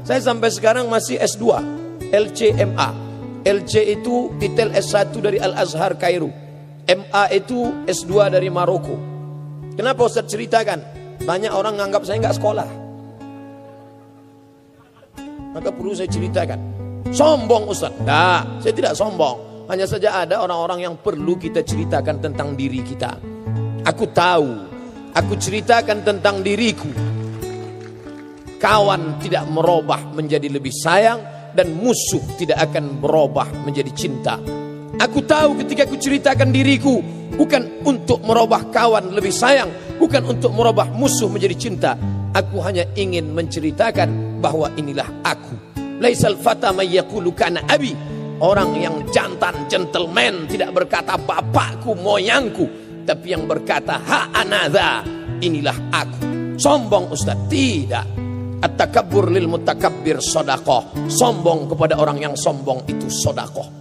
Saya sampai sekarang masih S2 LCMA. LC itu titel S1 dari Al-Azhar Kairo, MA itu S2 dari Maroko. Kenapa Ustaz ceritakan? Banyak orang nganggap saya nggak sekolah, maka perlu saya ceritakan. Sombong Ustaz? Nah, saya tidak sombong. Hanya saja ada orang-orang yang perlu kita ceritakan tentang diri kita. Aku tahu, aku ceritakan tentang diriku. Kawan tidak merubah menjadi lebih sayang, dan musuh tidak akan berubah menjadi cinta. Aku tahu ketika aku ceritakan diriku, bukan untuk merubah kawan lebih sayang, bukan untuk merubah musuh menjadi cinta. Aku hanya ingin menceritakan bahwa inilah aku. Laisal fata may yaqulu kana abi. Orang yang jantan, gentleman, tidak berkata bapakku, moyangku, tapi yang berkata ha anadha, inilah aku. Sombong Ustaz? Tidak. At-takabbur lil mutakabbir sedekah. Sombong kepada orang yang sombong itu sedekah.